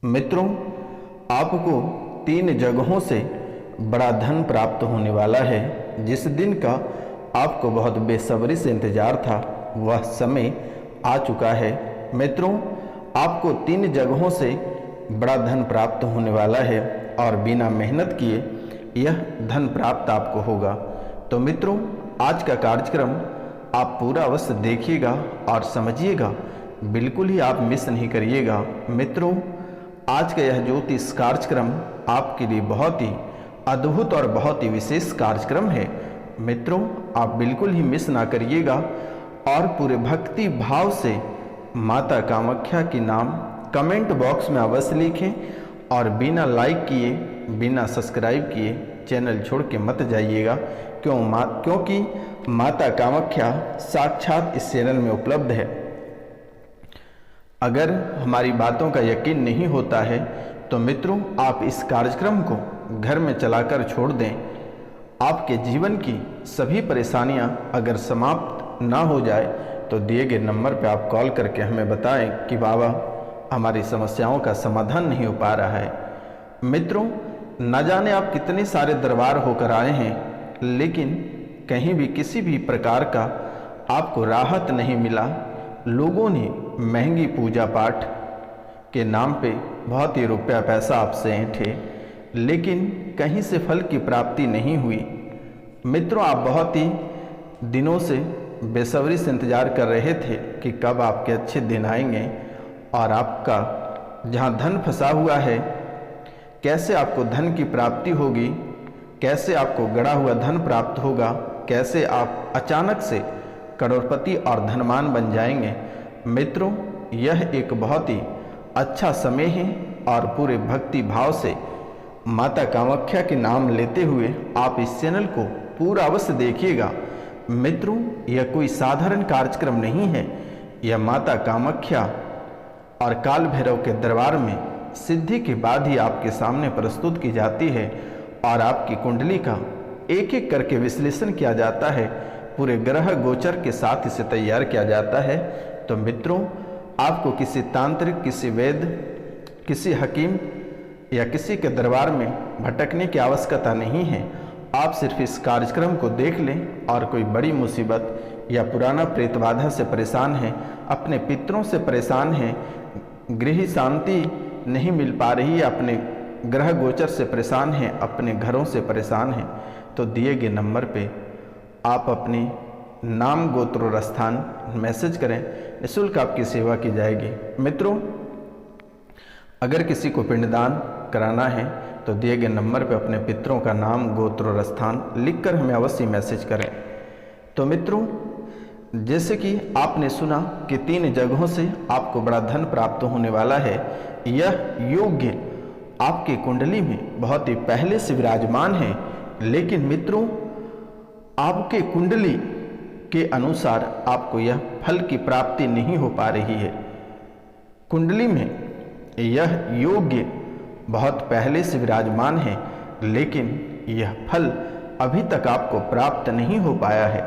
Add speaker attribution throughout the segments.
Speaker 1: मित्रों, आपको 3 जगहों से बड़ा धन प्राप्त होने वाला है। जिस दिन का आपको बहुत बेसब्री से इंतजार था वह समय आ चुका है। मित्रों, आपको 3 जगहों से बड़ा धन प्राप्त होने वाला है और बिना मेहनत किए यह धन प्राप्त आपको होगा। तो मित्रों, आज का कार्यक्रम आप पूरा अवश्य देखिएगा और समझिएगा, बिल्कुल ही आप मिस नहीं करिएगा। मित्रों, आज का यह ज्योतिष कार्यक्रम आपके लिए बहुत ही अद्भुत और बहुत ही विशेष कार्यक्रम है। मित्रों, आप बिल्कुल ही मिस ना करिएगा और पूरे भक्ति भाव से माता कामाख्या के नाम कमेंट बॉक्स में अवश्य लिखें और बिना लाइक किए, बिना सब्सक्राइब किए चैनल छोड़ के मत जाइएगा। क्योंकि माता कामाख्या साक्षात इस चैनल में उपलब्ध है। अगर हमारी बातों का यकीन नहीं होता है तो मित्रों, आप इस कार्यक्रम को घर में चलाकर छोड़ दें। आपके जीवन की सभी परेशानियां अगर समाप्त ना हो जाए तो दिए गए नंबर पर आप कॉल करके हमें बताएं कि बाबा, हमारी समस्याओं का समाधान नहीं हो पा रहा है। मित्रों, न जाने आप कितने सारे दरबार होकर आए हैं, लेकिन कहीं भी किसी भी प्रकार का आपको राहत नहीं मिला। लोगों ने महंगी पूजा पाठ के नाम पे बहुत ही रुपया पैसा आपसे ऐंठे, लेकिन कहीं से फल की प्राप्ति नहीं हुई। मित्रों, आप बहुत ही दिनों से बेसब्री से इंतजार कर रहे थे कि कब आपके अच्छे दिन आएंगे और आपका जहां धन फंसा हुआ है, कैसे आपको धन की प्राप्ति होगी, कैसे आपको गड़ा हुआ धन प्राप्त होगा, कैसे आप अचानक से करोड़पति और धनवान बन जाएंगे। मित्रों, यह एक बहुत ही अच्छा समय है और पूरे भक्ति भाव से माता कामाख्या के नाम लेते हुए आप इस चैनल को पूरा अवश्य देखिएगा। मित्रों, यह कोई साधारण कार्यक्रम नहीं है। यह माता कामाख्या और काल भैरव के दरबार में सिद्धि के बाद ही आपके सामने प्रस्तुत की जाती है और आपकी कुंडली का एक एक करके विश्लेषण किया जाता है। पूरे ग्रह गोचर के साथ इसे तैयार किया जाता है। तो मित्रों, आपको किसी तांत्रिक, किसी वैद्य, किसी हकीम या किसी के दरबार में भटकने की आवश्यकता नहीं है। आप सिर्फ इस कार्यक्रम को देख लें और कोई बड़ी मुसीबत या पुराना प्रेत बाधा से परेशान हैं, अपने पितरों से परेशान हैं, गृह शांति नहीं मिल पा रही है, अपने ग्रह गोचर से परेशान हैं, अपने घरों से परेशान हैं, तो दिए गए नंबर पे आप अपने नाम, गोत्र और स्थान मैसेज करें। निःशुल्क आपकी सेवा की जाएगी। मित्रों, अगर किसी को पिंडदान कराना है तो दिए गए नंबर पर अपने पितरों का नाम, गोत्र और स्थान लिखकर हमें अवश्य मैसेज करें। तो मित्रों, जैसे कि आपने सुना कि 3 जगहों से आपको बड़ा धन प्राप्त होने वाला है। यह योग्य आपकी कुंडली में बहुत ही पहले से विराजमान है, लेकिन मित्रों, आपके कुंडली के अनुसार आपको यह फल की प्राप्ति नहीं हो पा रही है। कुंडली में यह योग्य बहुत पहले से विराजमान है, लेकिन यह फल अभी तक आपको प्राप्त नहीं हो पाया है।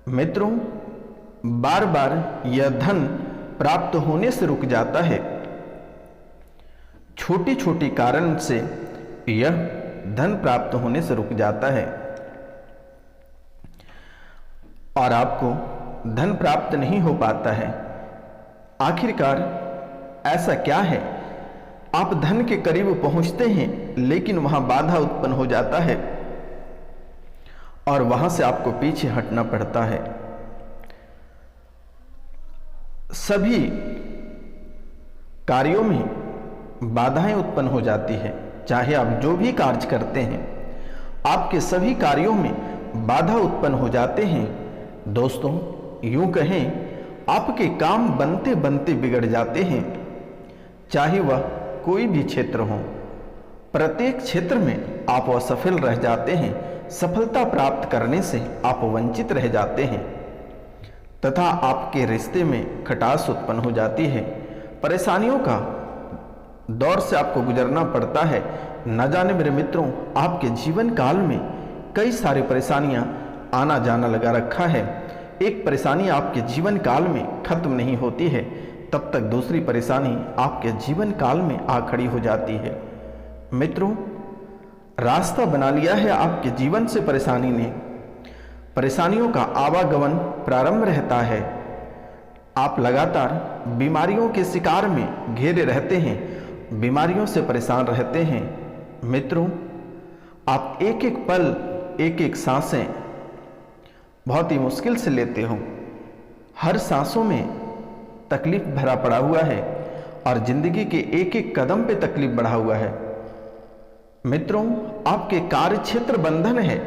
Speaker 1: मित्रों, बार बार यह धन प्राप्त होने से रुक जाता है। छोटी छोटी कारण से यह धन प्राप्त होने से रुक जाता है और आपको धन प्राप्त नहीं हो पाता है। आखिरकार ऐसा क्या है? आप धन के करीब पहुंचते हैं, लेकिन वहां बाधा उत्पन्न हो जाता है और वहां से आपको पीछे हटना पड़ता है। सभी कार्यों में बाधाएं उत्पन्न हो जाती है। चाहे आप जो भी कार्य करते हैं, आपके सभी कार्यों में बाधा उत्पन्न हो जाते हैं। दोस्तों, यूं कहें, आपके काम बनते बनते बिगड़ जाते हैं। चाहे वह कोई भी क्षेत्र हो, प्रत्येक क्षेत्र में आप असफल रह जाते हैं। सफलता प्राप्त करने से आप वंचित रह जाते हैं तथा आपके रिश्ते में खटास उत्पन्न हो जाती है। परेशानियों का दौर से आपको गुजरना पड़ता है। न जाने मेरे मित्रों, आपके जीवन काल में कई सारी परेशानियां आना जाना लगा रखा है। एक परेशानी आपके जीवन काल में खत्म नहीं होती है। तब तक दूसरी परेशानी आपके जीवन काल में आ खड़ी हो जाती है। मित्रों, रास्ता बना लिया है आपके जीवन से परेशानी ने, परेशानियों का आवागमन प्रारंभ रहता है। आप लगातार बीमारियों के शिकार में घिरे रहते हैं, बीमारियों से परेशान रहते हैं। मित्रों, आप एक एक पल, एक एक सांसें बहुत ही मुश्किल से लेते हो। हर सांसों में तकलीफ भरा पड़ा हुआ है और जिंदगी के एक एक कदम पे तकलीफ बढ़ा हुआ है। मित्रों, आपके कार्य क्षेत्र बंधन है,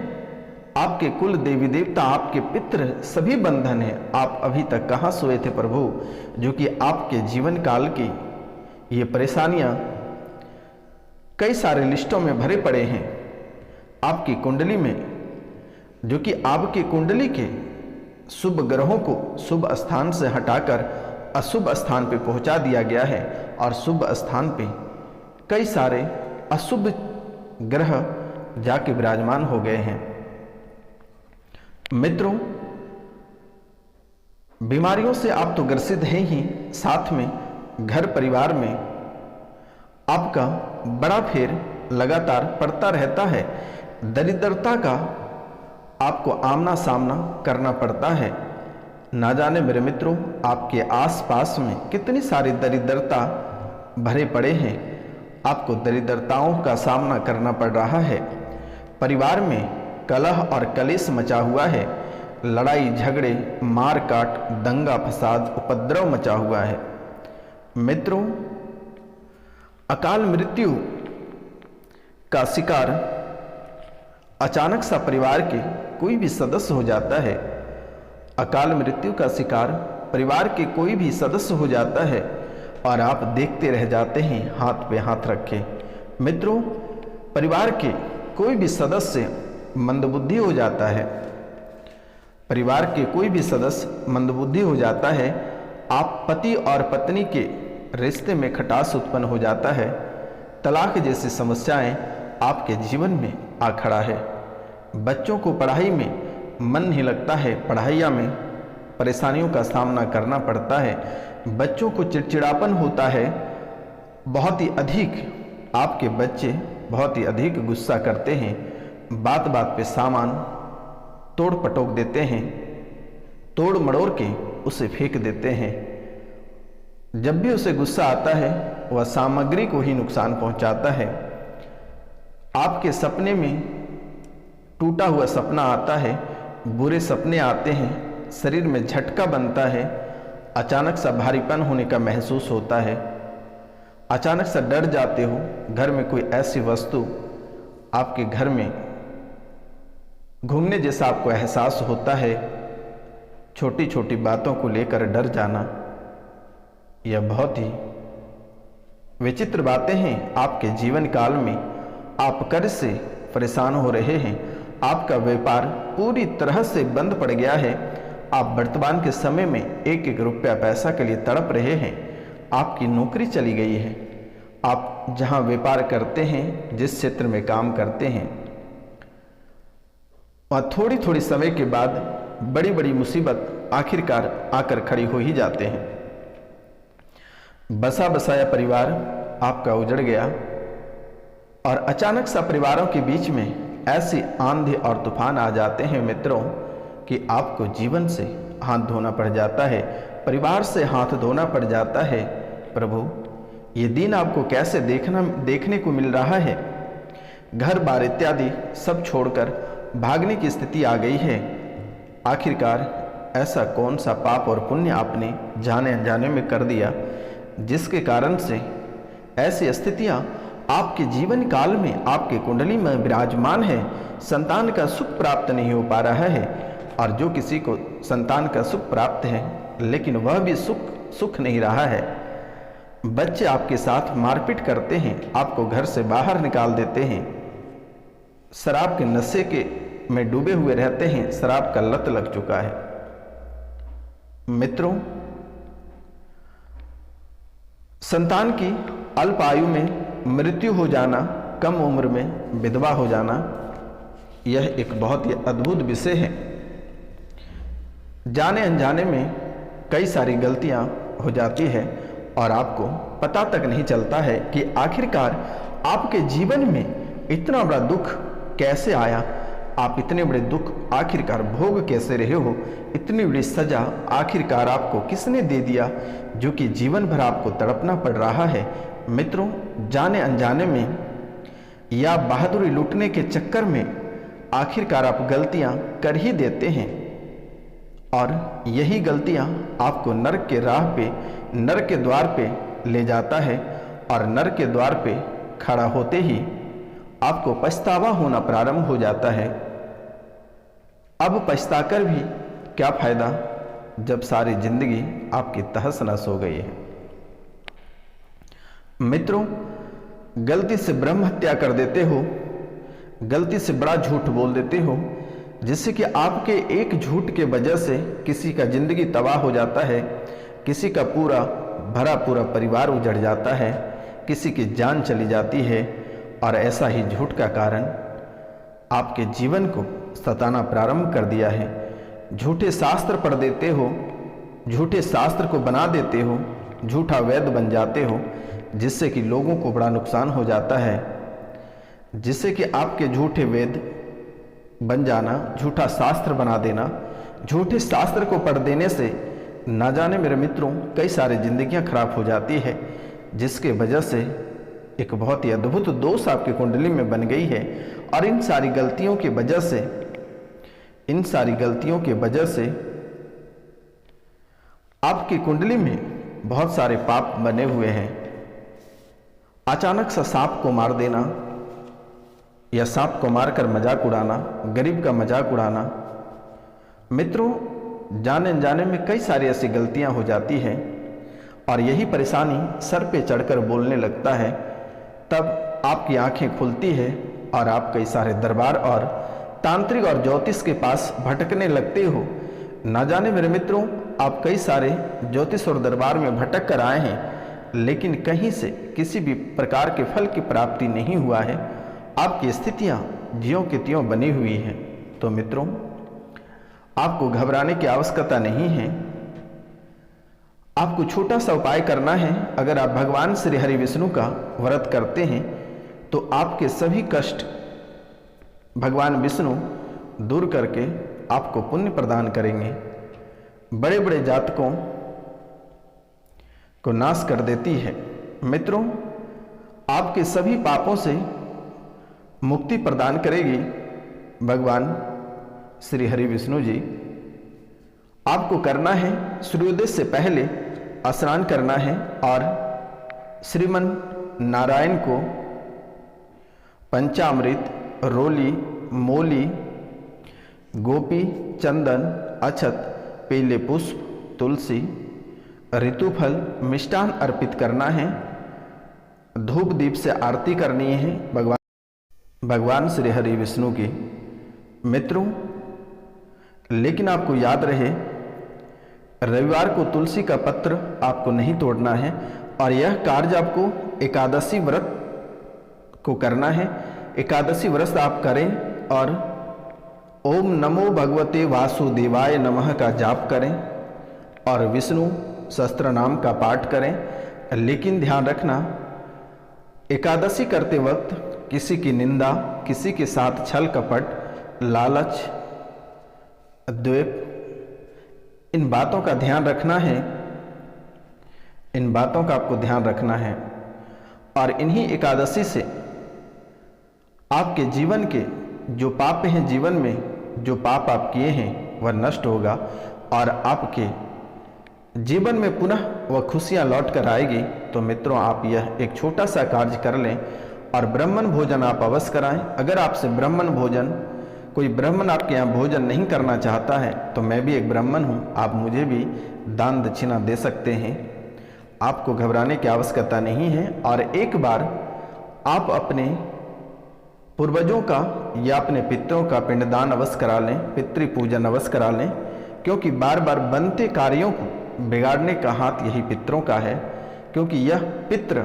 Speaker 1: आपके कुल देवी देवता, आपके पितृ सभी बंधन है। आप अभी तक कहाँ सोए थे प्रभु, जो कि आपके जीवन काल की ये परेशानियां कई सारे लिस्टों में भरे पड़े हैं। आपकी कुंडली में, जो कि आपकी कुंडली के शुभ ग्रहों को शुभ स्थान से हटाकर अशुभ स्थान पे पहुंचा दिया गया है और शुभ स्थान पे कई सारे अशुभ ग्रह जाके विराजमान हो गए हैं। मित्रों, बीमारियों से आप तो ग्रसित हैं ही, साथ में घर परिवार में आपका बड़ा फेर लगातार पड़ता रहता है। दरिद्रता का आपको आमना सामना करना पड़ता है। ना जाने मेरे मित्रों, आपके आसपास में कितनी सारी दरिद्रता भरे पड़े हैं। आपको दरिद्रताओं का सामना करना पड़ रहा है। परिवार में कलह और कलेश मचा हुआ है। लड़ाई झगड़े, मार काट, दंगा फसाद, उपद्रव मचा हुआ है। मित्रों, अकाल मृत्यु का शिकार अचानक सा परिवार के कोई भी सदस्य हो जाता है। अकाल मृत्यु का शिकार परिवार के कोई भी सदस्य हो जाता है और आप देखते रह जाते हैं हाथ पे हाथ रखे। मित्रों, परिवार के कोई भी सदस्य मंदबुद्धि हो जाता है। परिवार के कोई भी सदस्य मंदबुद्धि हो जाता है। आप पति और पत्नी के रिश्ते में खटास उत्पन्न हो जाता है। तलाक जैसी समस्याएं आपके जीवन में आ खड़ा है। बच्चों को पढ़ाई में मन नहीं लगता है, पढ़ाइयाँ में परेशानियों का सामना करना पड़ता है। बच्चों को चिड़चिड़ापन होता है। बहुत ही अधिक आपके बच्चे बहुत ही अधिक गुस्सा करते हैं। बात बात पे सामान तोड़ पटोक देते हैं, तोड़ मड़ोड़ के उसे फेंक देते हैं। जब भी उसे गुस्सा आता है वह सामग्री को ही नुकसान पहुंचाता है। आपके सपने में टूटा हुआ सपना आता है, बुरे सपने आते हैं, शरीर में झटका बनता है, अचानक सा भारीपन होने का महसूस होता है, अचानक सा डर जाते हो। घर में कोई ऐसी वस्तु आपके घर में घूमने जैसा आपको एहसास होता है। छोटी छोटी बातों को लेकर डर जाना, यह बहुत ही विचित्र बातें हैं। आपके जीवन काल में आप कर्ज से परेशान हो रहे हैं। आपका व्यापार पूरी तरह से बंद पड़ गया है। आप वर्तमान के समय में एक एक रुपया पैसा के लिए तड़प रहे हैं। आपकी नौकरी चली गई है। आप जहां व्यापार करते हैं, जिस क्षेत्र में काम करते हैं, वहाँ थोड़ी थोड़ी समय के बाद बड़ी बड़ी मुसीबत आखिरकार आकर खड़ी हो ही जाते हैं। बसा बसाया परिवार आपका उजड़ गया और अचानक सा परिवारों के बीच में ऐसे आंधी और तूफान आ जाते हैं मित्रों कि आपको जीवन से हाथ धोना पड़ जाता है, परिवार से हाथ धोना पड़ जाता है। प्रभु, ये दिन आपको कैसे देखने को मिल रहा है। घर बार इत्यादि सब छोड़कर भागने की स्थिति आ गई है। आखिरकार ऐसा कौन सा पाप और पुण्य आपने जाने अनजाने में कर दिया, जिसके कारण से ऐसी स्थितियां आपके जीवन काल में आपके कुंडली में विराजमान है। संतान का सुख प्राप्त नहीं हो पा रहा है, और जो किसी को संतान का सुख प्राप्त है लेकिन वह भी सुख नहीं रहा है। बच्चे आपके साथ मारपीट करते हैं, आपको घर से बाहर निकाल देते हैं, शराब के नशे के में डूबे हुए रहते हैं, शराब का लत लग चुका है। मित्रों, संतान की अल्प आयु में मृत्यु हो जाना, कम उम्र में विधवा हो जाना, यह एक बहुत ही अद्भुत विषय है। जाने अनजाने में कई सारी गलतियां हो जाती है और आपको पता तक नहीं चलता है कि आखिरकार आपके जीवन में इतना बड़ा दुख कैसे आया, आप इतने बड़े दुख आखिरकार भोग कैसे रहे हो, इतनी बड़ी सजा आखिरकार आपको किसने दे दिया जो कि जीवन भर आपको तड़पना पड़ रहा है। मित्रों, जाने अनजाने में या बहादुरी लूटने के चक्कर में आखिरकार आप गलतियां कर ही देते हैं और यही गलतियां आपको नरक के राह पे, नरक के द्वार पे ले जाता है और नरक के द्वार पे खड़ा होते ही आपको पछतावा होना प्रारंभ हो जाता है। अब पछताकर भी क्या फायदा जब सारी जिंदगी आपकी तहस नहस हो गई है। मित्रों, गलती से ब्रह्म हत्या कर देते हो, गलती से बड़ा झूठ बोल देते हो, जिससे कि आपके एक झूठ के वजह से किसी का जिंदगी तबाह हो जाता है, किसी का पूरा भरा पूरा परिवार उजड़ जाता है, किसी की जान चली जाती है और ऐसा ही झूठ का कारण आपके जीवन को सताना प्रारंभ कर दिया है। झूठे शास्त्र पढ़ देते हो, झूठे शास्त्र को बना देते हो, झूठा वैद्य बन जाते हो, जिससे कि लोगों को बड़ा नुकसान हो जाता है, जिससे कि आपके झूठे वेद बन जाना, झूठा शास्त्र बना देना, झूठे शास्त्र को पढ़ देने से ना जाने मेरे मित्रों कई सारी जिंदगियां खराब हो जाती है, जिसके वजह से एक बहुत ही अद्भुत दोष आपकी कुंडली में बन गई है। और इन सारी गलतियों की वजह से, इन सारी गलतियों की वजह से आपकी कुंडली में बहुत सारे पाप बने हुए हैं। अचानक सा सांप को मार देना या सांप को मारकर मजाक उड़ाना, गरीब का मजाक उड़ाना। मित्रों, जाने अनजाने में कई सारी ऐसी गलतियां हो जाती हैं और यही परेशानी सर पे चढ़कर बोलने लगता है। तब आपकी आंखें खुलती है और आप कई सारे दरबार और तांत्रिक और ज्योतिष के पास भटकने लगते हो। ना जाने मेरे मित्रों, आप कई सारे ज्योतिष और दरबार में भटक कर आए हैं, लेकिन कहीं से किसी भी प्रकार के फल की प्राप्ति नहीं हुआ है। आपकी स्थितियां ज्यों की त्यों बनी हुई हैं। तो मित्रों, आपको घबराने की आवश्यकता नहीं है। आपको छोटा सा उपाय करना है। अगर आप भगवान श्री हरि विष्णु का व्रत करते हैं तो आपके सभी कष्ट भगवान विष्णु दूर करके आपको पुण्य प्रदान करेंगे। बड़े बड़े जातकों को नाश कर देती है। मित्रों, आपके सभी पापों से मुक्ति प्रदान करेगी भगवान श्री हरि विष्णु जी। आपको करना है, सूर्योदय से पहले स्नान करना है और श्रीमन नारायण को पंचामृत, रोली, मोली, गोपी, चंदन, अक्षत, पीले पुष्प, तुलसी, ऋतुफल, मिष्टान अर्पित करना है। धूप दीप से आरती करनी है भगवान श्री हरि विष्णु की। मित्रों, लेकिन आपको याद रहे, रविवार को तुलसी का पत्र आपको नहीं तोड़ना है और यह कार्य आपको एकादशी व्रत को करना है। एकादशी व्रत आप करें और ओम नमो भगवते वासुदेवाय नमः का जाप करें और विष्णु सहस्त्र नाम का पाठ करें। लेकिन ध्यान रखना, एकादशी करते वक्त किसी की निंदा, किसी के साथ छल कपट, लालच, द्वेष, इन बातों का ध्यान रखना है। इन बातों का आपको ध्यान रखना है और इन्हीं एकादशी से आपके जीवन के जो पाप हैं, जीवन में जो पाप आप किए हैं वह नष्ट होगा और आपके जीवन में पुनः वह खुशियां लौट कर आएगी। तो मित्रों, आप यह एक छोटा सा कार्य कर लें और ब्राह्मण भोजन आप अवश्य कराएं। अगर आपसे ब्राह्मण भोजन, कोई ब्राह्मण आपके यहाँ भोजन नहीं करना चाहता है तो मैं भी एक ब्राह्मण हूँ, आप मुझे भी दान दक्षिणा दे सकते हैं। आपको घबराने की आवश्यकता नहीं है और एक बार आप अपने पूर्वजों का या अपने पितरों का पिंडदान अवश्य करा लें, पितृ पूजन अवश्य करा लें, क्योंकि बार बार बनते कार्यों को बिगाड़ने का हाथ यही पितरों का है। क्योंकि यह पितृ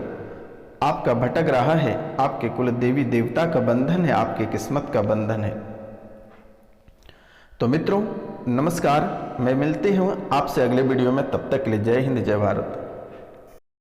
Speaker 1: आपका भटक रहा है, आपके कुल देवी देवता का बंधन है, आपके किस्मत का बंधन है। तो मित्रों, नमस्कार। मैं मिलते हूँ आपसे अगले वीडियो में। तब तक के लिए जय हिंद जय भारत।